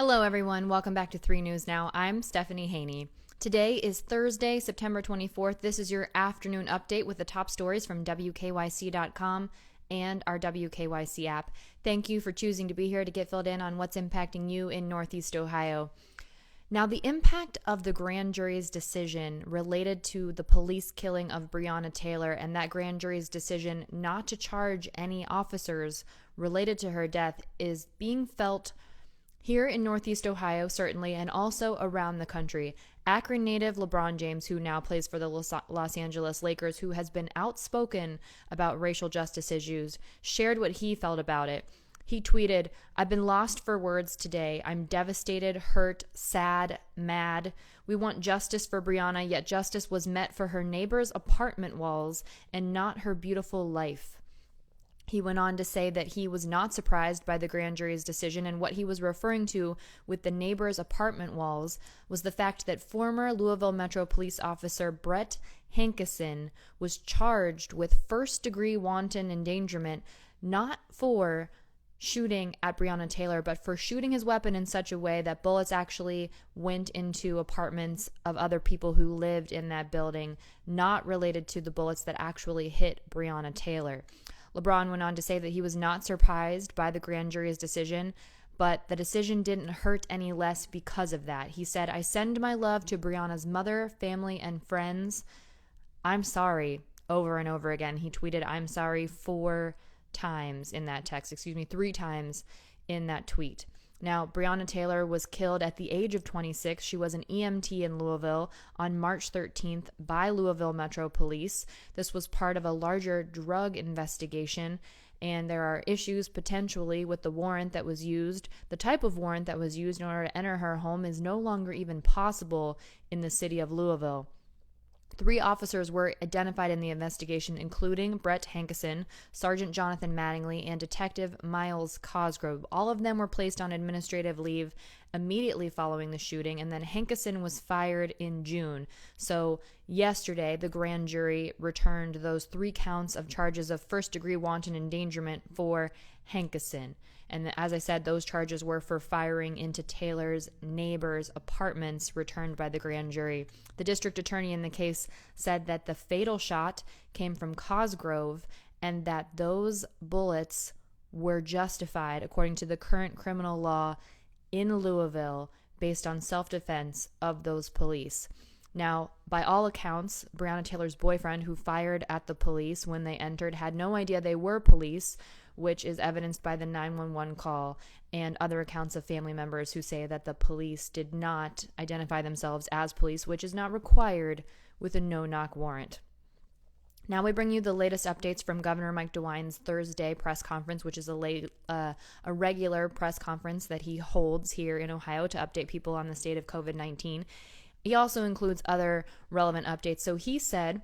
Hello, everyone. Welcome back to 3 News Now. I'm Stephanie Haney. Today is Thursday, September 24th. This is your afternoon update with the top stories from WKYC.com and our WKYC app. Thank you for choosing to be here to get filled in on what's impacting you in Northeast Ohio. Now, the impact of the grand jury's decision related to the police killing of Breonna Taylor and that grand jury's decision not to charge any officers related to her death is being felt here in Northeast Ohio, certainly, and also around the country. Akron native LeBron James, who now plays for the Los Angeles Lakers, who has been outspoken about racial justice issues, shared what he felt about it. He tweeted, "I've been lost for words today. I'm devastated, hurt, sad, mad. We want justice for Breonna, yet justice was met for her neighbor's apartment walls and not her beautiful life." He went on to say that he was not surprised by the grand jury's decision, and what he was referring to with the neighbor's apartment walls was the fact that former Louisville Metro Police Officer Brett Hankison was charged with first-degree wanton endangerment, not for shooting at Breonna Taylor, but for shooting his weapon in such a way that bullets actually went into apartments of other people who lived in that building, not related to the bullets that actually hit Breonna Taylor. LeBron went on to say that he was not surprised by the grand jury's decision, but the decision didn't hurt any less because of that. He said, "I send my love to Breonna's mother, family, and friends. I'm sorry," over and over again. He tweeted, "I'm sorry" 3 times in that tweet. Now, Breonna Taylor was killed at the age of 26. She was an EMT in Louisville on March 13th by Louisville Metro Police. This was part of a larger drug investigation, and there are issues potentially with the warrant that was used. The type of warrant that was used in order to enter her home is no longer even possible in the city of Louisville. 3 officers were identified in the investigation, including Brett Hankison, Sergeant Jonathan Mattingly, and Detective Miles Cosgrove. All of them were placed on administrative leave immediately following the shooting, and then Hankison was fired in June. So yesterday, the grand jury returned those 3 counts of charges of first-degree wanton endangerment for Hankison. And as I said, those charges were for firing into Taylor's neighbor's apartments, returned by the grand jury. The district attorney in the case said that the fatal shot came from Cosgrove and that those bullets were justified, according to the current criminal law in Louisville, based on self-defense of those police. Now, by all accounts, Breonna Taylor's boyfriend, who fired at the police when they entered, had no idea they were police, which is evidenced by the 911 call and other accounts of family members who say that the police did not identify themselves as police, which is not required with a no-knock warrant. Now we bring you the latest updates from Governor Mike DeWine's Thursday press conference, which is a regular press conference that he holds here in Ohio to update people on the state of COVID-19. He also includes other relevant updates. So he said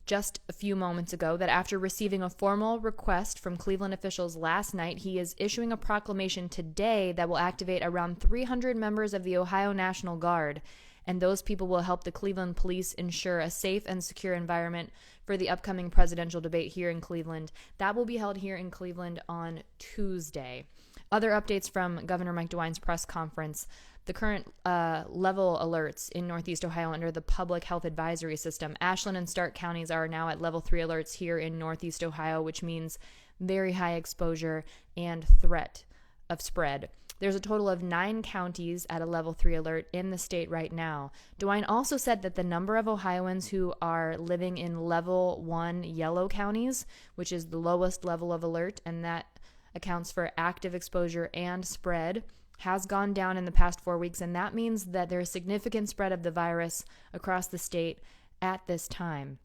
just a few moments ago that after receiving a formal request from Cleveland officials last night, he is issuing a proclamation today that will activate around 300 members of the Ohio National Guard, and those people will help the Cleveland police ensure a safe and secure environment for the upcoming presidential debate here in Cleveland. That will be held here in Cleveland on Tuesday. Other updates from Governor Mike DeWine's press conference: the current level alerts in Northeast Ohio under the Public Health Advisory System. Ashland and Stark counties are now at level 3 alerts here in Northeast Ohio, which means very high exposure and threat of spread. There's a total of 9 counties at a level 3 alert in the state right now. DeWine also said that the number of Ohioans who are living in level 1 yellow counties, which is the lowest level of alert, and that accounts for active exposure and spread, has gone down in the past 4 weeks, and that means that there is significant spread of the virus across the state at this time.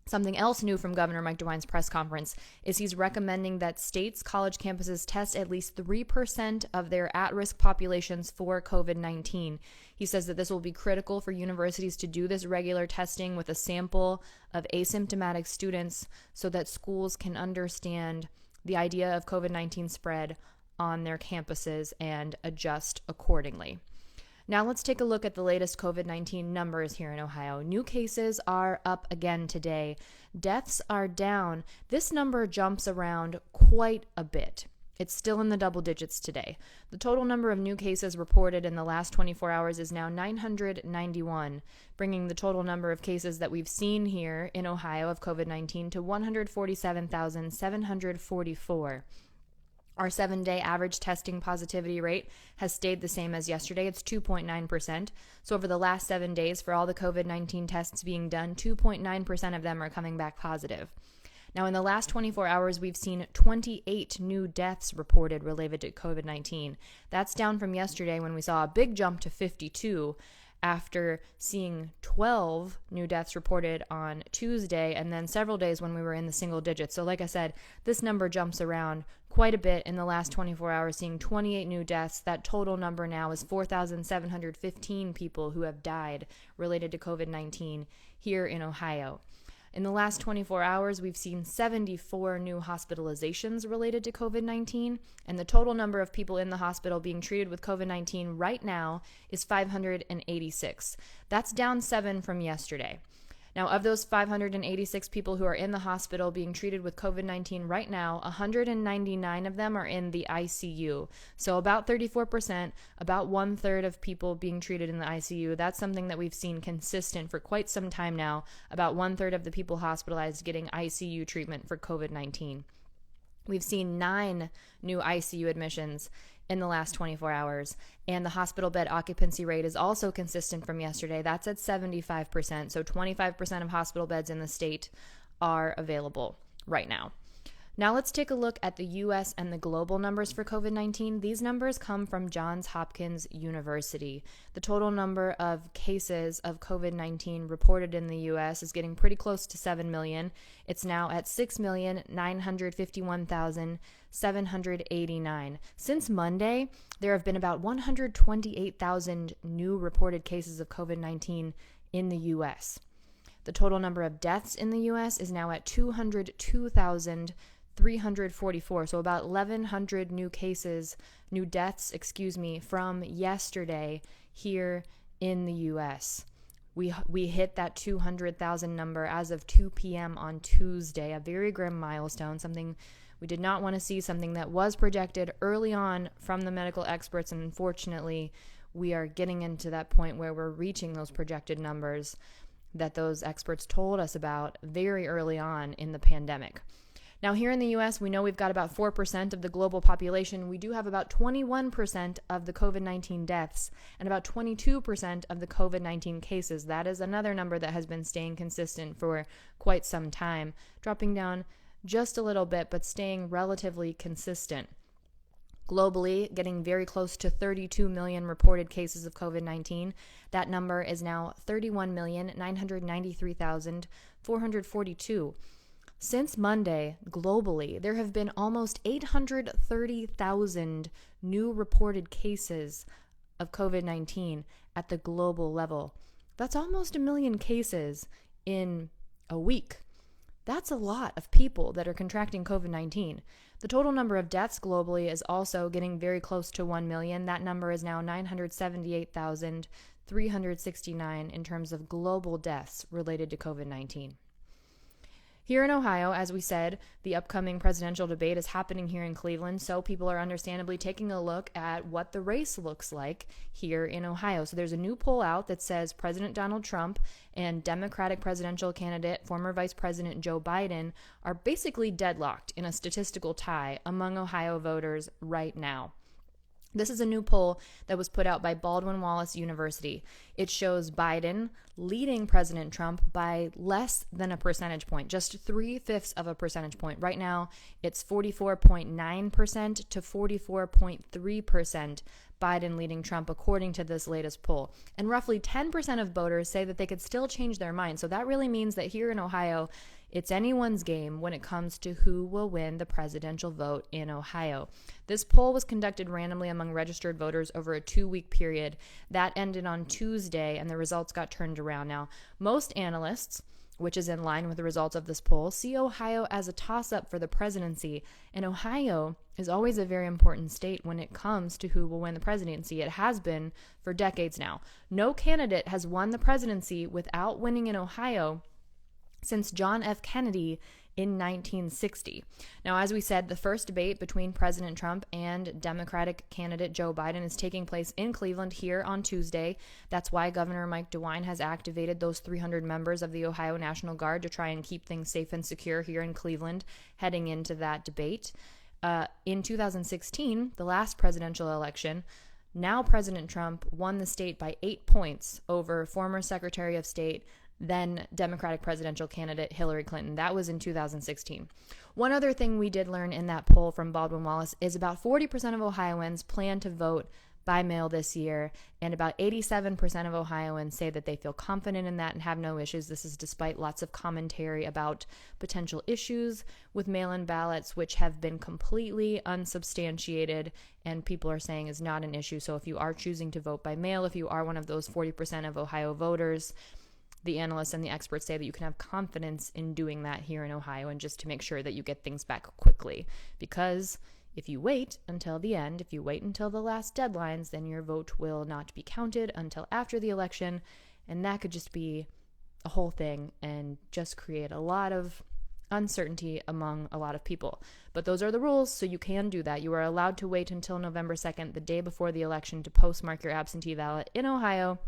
Something else new from Governor Mike DeWine's press conference is he's recommending that states' college campuses test at least 3% of their at-risk populations for COVID-19. He says that this will be critical for universities to do this regular testing with a sample of asymptomatic students so that schools can understand the idea of COVID-19 spread on their campuses and adjust accordingly. Now let's take a look at the latest COVID-19 numbers here in Ohio. New cases are up again today. Deaths are down. This number jumps around quite a bit. It's still in the double digits today. The total number of new cases reported in the last 24 hours is now 991, bringing the total number of cases that we've seen here in Ohio of COVID-19 to 147,744. Our 7-day average testing positivity rate has stayed the same as yesterday. It's 2.9%. So over the last 7 days, for all the COVID-19 tests being done, 2.9% of them are coming back positive. Now, in the last 24 hours, we've seen 28 new deaths reported related to COVID-19. That's down from yesterday when we saw a big jump to 52 after seeing 12 new deaths reported on Tuesday and then several days when we were in the single digits. So like I said, this number jumps around quite a bit in the last 24 hours, seeing 28 new deaths. That total number now is 4,715 people who have died related to COVID-19 here in Ohio. In the last 24 hours, we've seen 74 new hospitalizations related to COVID-19, and the total number of people in the hospital being treated with COVID-19 right now is 586. That's down 7 from yesterday. Now, of those 586 people who are in the hospital being treated with COVID-19 right now, 199 of them are in the ICU. So about 34%, about 1/3 of people being treated in the ICU. That's something that we've seen consistent for quite some time now, about 1/3 of the people hospitalized getting ICU treatment for COVID-19. We've seen 9 new ICU admissions in the last 24 hours, and the hospital bed occupancy rate is also consistent from yesterday. That's at 75%, so 25% of hospital beds in the state are available right now. Now let's take a look at the U.S. and the global numbers for COVID-19. These numbers come from Johns Hopkins University. The total number of cases of COVID-19 reported in the U.S. is getting pretty close to 7 million. It's now at 6,951,789. Since Monday, there have been about 128,000 new reported cases of COVID-19 in the U.S. The total number of deaths in the U.S. is now at 202,344, so about 1,100 new deaths, from yesterday here in the U.S. We hit that 200,000 number as of 2 p.m. on Tuesday, a very grim milestone, something we did not want to see, something that was projected early on from the medical experts, and unfortunately, we are getting into that point where we're reaching those projected numbers that those experts told us about very early on in the pandemic. Now, here in the U.S., we know we've got about 4% of the global population. We do have about 21% of the COVID-19 deaths and about 22% of the COVID-19 cases. That is another number that has been staying consistent for quite some time, dropping down just a little bit, but staying relatively consistent. Globally, getting very close to 32 million reported cases of COVID-19. That number is now 31,993,442. Since Monday, globally, there have been almost 830,000 new reported cases of COVID-19 at the global level. That's almost 1 million cases in a week. That's a lot of people that are contracting COVID-19. The total number of deaths globally is also getting very close to 1 million. That number is now 978,369 in terms of global deaths related to COVID-19. Here in Ohio, as we said, the upcoming presidential debate is happening here in Cleveland, so people are understandably taking a look at what the race looks like here in Ohio. So there's a new poll out that says President Donald Trump and Democratic presidential candidate, former Vice President Joe Biden, are basically deadlocked in a statistical tie among Ohio voters right now. This is a new poll that was put out by Baldwin Wallace University. It shows Biden leading President Trump by less than a percentage point, just 3/5 of a percentage point. Right now, it's 44.9% to 44.3% Biden leading Trump, according to this latest poll. And roughly 10% of voters say that they could still change their mind. So that really means that here in Ohio, it's anyone's game when it comes to who will win the presidential vote in Ohio. This poll was conducted randomly among registered voters over a 2-week period. That ended on Tuesday, and the results got turned around. Now, most analysts, which is in line with the results of this poll, see Ohio as a toss-up for the presidency. And Ohio is always a very important state when it comes to who will win the presidency. It has been for decades now. No candidate has won the presidency without winning in Ohio since John F. Kennedy in 1960. Now, as we said, the first debate between President Trump and Democratic candidate Joe Biden is taking place in Cleveland here on Tuesday. That's why Governor Mike DeWine has activated those 300 members of the Ohio National Guard to try and keep things safe and secure here in Cleveland heading into that debate. In 2016, the last presidential election, now President Trump won the state by 8 points over former Secretary of State, then Democratic presidential candidate Hillary Clinton. That was in 2016. One other thing we did learn in that poll from Baldwin Wallace is about 40% of Ohioans plan to vote by mail this year, and about 87% of Ohioans say that they feel confident in that and have no issues. This is despite lots of commentary about potential issues with mail-in ballots, which have been completely unsubstantiated and people are saying is not an issue. So if you are choosing to vote by mail, if you are one of those 40% of Ohio voters, the analysts and the experts say that you can have confidence in doing that here in Ohio, and just to make sure that you get things back quickly. Because if you wait until the end, if you wait until the last deadlines, then your vote will not be counted until after the election, and that could just be a whole thing and just create a lot of uncertainty among a lot of people. But those are the rules, so you can do that. You are allowed to wait until November 2nd, the day before the election, to postmark your absentee ballot in Ohio,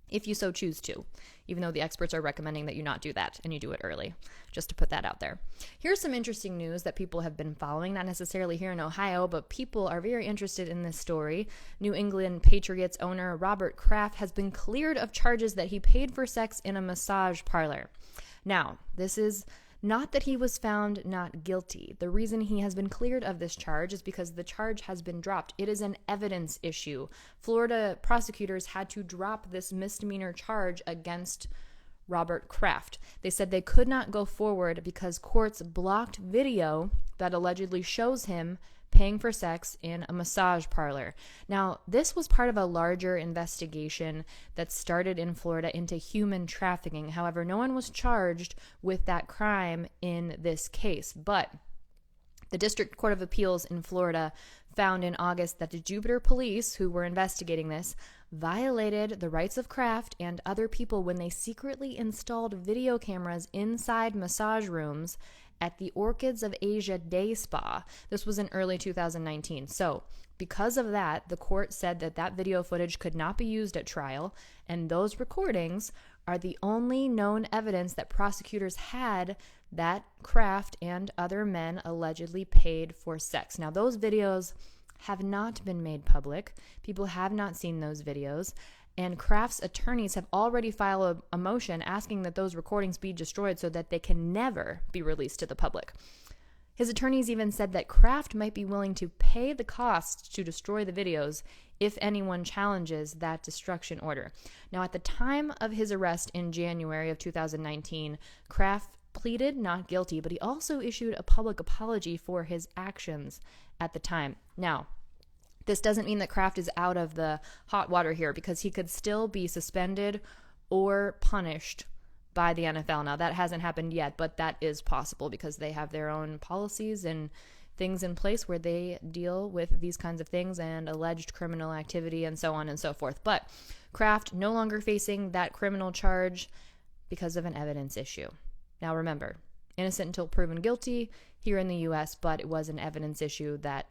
if you so choose to, even though the experts are recommending that you not do that and you do it early, just to put that out there. Here's some interesting news that people have been following, not necessarily here in Ohio, but people are very interested in this story. New England Patriots owner Robert Kraft has been cleared of charges that he paid for sex in a massage parlor. Now, this is not that he was found not guilty. The reason he has been cleared of this charge is because the charge has been dropped. It is an evidence issue. Florida prosecutors had to drop this misdemeanor charge against Robert Kraft. They said they could not go forward because courts blocked video that allegedly shows him paying for sex in a massage parlor. Now, this was part of a larger investigation that started in Florida into human trafficking. However, no one was charged with that crime in this case. But the District Court of Appeals in Florida found in August that the Jupiter police, who were investigating this, violated the rights of Kraft and other people when they secretly installed video cameras inside massage rooms at the Orchids of Asia Day Spa. This was in early 2019. So because of that, the court said that that video footage could not be used at trial, and those recordings are the only known evidence that prosecutors had that Kraft and other men allegedly paid for sex. Now, those videos have not been made public. People have not seen those videos. And Kraft's attorneys have already filed a motion asking that those recordings be destroyed so that they can never be released to the public. His attorneys even said that Kraft might be willing to pay the cost to destroy the videos if anyone challenges that destruction order. Now, at the time of his arrest in January of 2019, Kraft pleaded not guilty, but he also issued a public apology for his actions at the time. Now, this doesn't mean that Kraft is out of the hot water here, because he could still be suspended or punished by the NFL. Now, that hasn't happened yet, but that is possible because they have their own policies and things in place where they deal with these kinds of things and alleged criminal activity and so on and so forth. But Kraft no longer facing that criminal charge because of an evidence issue. Now, remember, innocent until proven guilty here in the U.S., but it was an evidence issue that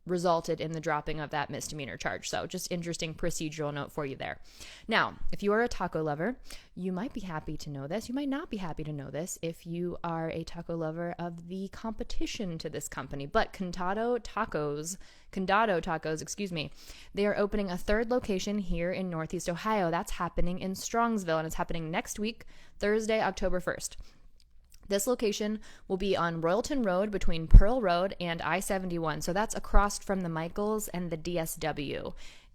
resulted in the dropping of that misdemeanor charge. So just interesting procedural note for you there. Now, if you are a taco lover, you might be happy to know this. You might not be happy to know this if you are a taco lover of the competition to this company. But Cantato Tacos, they are opening a third location here in Northeast Ohio. That's happening in Strongsville, and it's happening next week, Thursday, October 1st. This location will be on Royalton Road between Pearl Road and I-71. So that's across from the Michaels and the DSW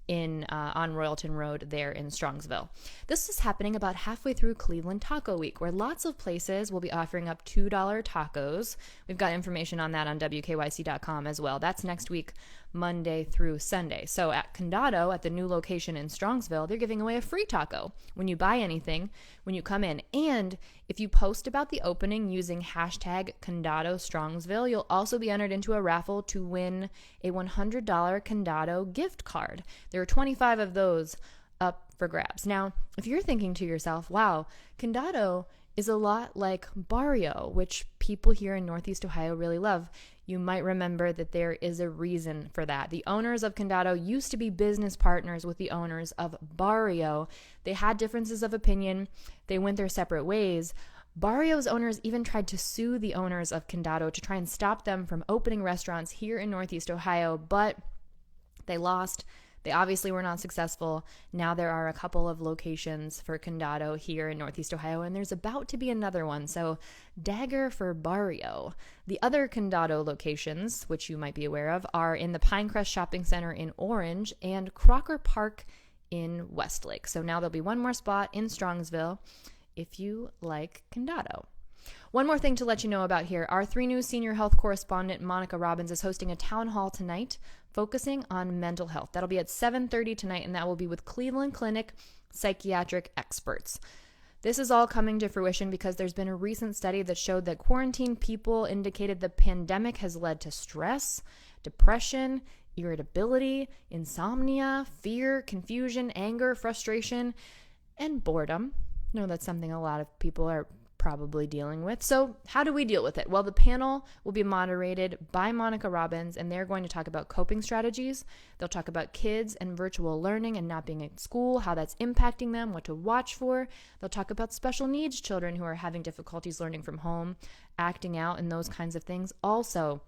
on Royalton Road there in Strongsville. This is happening about halfway through Cleveland Taco Week, where lots of places will be offering up $2 tacos. We've got information on that on WKYC.com as well. That's next week, Monday through Sunday. So at Condado, at the new location in Strongsville, they're giving away a free taco when you buy anything when you come in. And if you post about the opening using hashtag Condado Strongsville, you'll also be entered into a raffle to win a $100 Condado gift card. There are 25 of those up for grabs. Now, if you're thinking to yourself, wow, Condado is a lot like Barrio, which people here in Northeast Ohio really love. You might remember that there is a reason for that. The owners of Condado used to be business partners with the owners of Barrio. They had differences of opinion. They went their separate ways. Barrio's owners even tried to sue the owners of Condado to try and stop them from opening restaurants here in Northeast Ohio, but they lost. They obviously were not successful. Now there are a couple of locations for Condado here in Northeast Ohio, and there's about to be another one, so dagger for Barrio. The other Condado locations, which you might be aware of, are in the Pinecrest Shopping Center in Orange and Crocker Park in Westlake. So now there'll be one more spot in Strongsville if you like Condado. One more thing to let you know about here. Our 3 News senior health correspondent, Monica Robbins, is hosting a town hall tonight focusing on mental health. That'll be at 7:30 tonight, and that will be with Cleveland Clinic psychiatric experts. This is all coming to fruition because there's been a recent study that showed that quarantined people indicated the pandemic has led to stress, depression, irritability, insomnia, fear, confusion, anger, frustration, and boredom. I know that's something a lot of people are probably dealing with. So how do we deal with it? Well, the panel will be moderated by Monica Robbins, and they're going to talk about coping strategies. They'll talk about kids and virtual learning and not being at school, how that's impacting them, what to watch for. They'll talk about special needs children who are having difficulties learning from home, acting out, and those kinds of things. Also,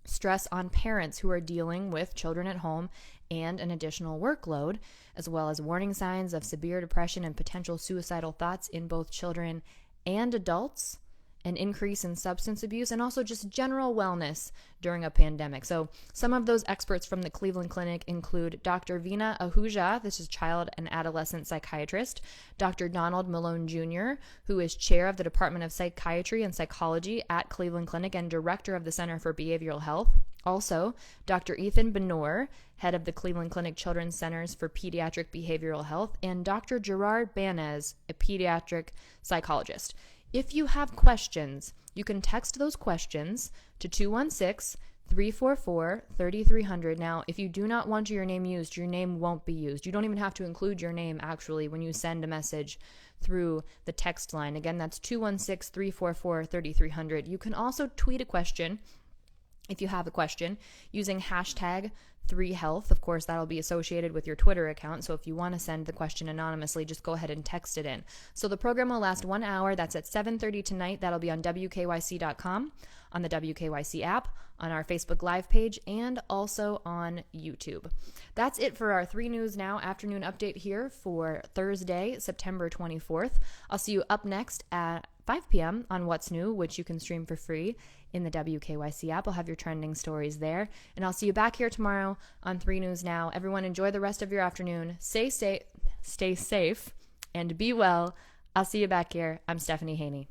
stress on parents who are dealing with children at home and an additional workload, as well as warning signs of severe depression and potential suicidal thoughts in both children and adults, an increase in substance abuse, and also just general wellness during a pandemic. So some of those experts from the Cleveland Clinic include Dr. Veena Ahuja, this is child and adolescent psychiatrist, Dr. Donald Malone Jr., who is chair of the Department of Psychiatry and Psychology at Cleveland Clinic and director of the Center for Behavioral Health. Also, Dr. Ethan Benor, head of the Cleveland Clinic Children's Centers for Pediatric Behavioral Health, and Dr. Gerard Banez, a pediatric psychologist. If you have questions, you can text those questions to 216-344-3300. Now, if you do not want your name used, your name won't be used. You don't even have to include your name, actually, when you send a message through the text line. Again, that's 216-344-3300. You can also tweet a question if you have a question using hashtag 3health. Of course, that'll be associated with your Twitter account. So if you want to send the question anonymously, just go ahead and text it in. So the program will last 1 hour. That's at 7:30 tonight. That'll be on WKYC.com, on the WKYC app, on our Facebook Live page, and also on YouTube. That's it for our 3 News Now afternoon update here for Thursday, September 24th. I'll see you up next at 5 p.m. on What's New, which you can stream for free in the WKYC app. I'll have your trending stories there. And I'll see you back here tomorrow on 3 News Now. Everyone, enjoy the rest of your afternoon. Stay safe, and be well. I'll see you back here. I'm Stephanie Haney.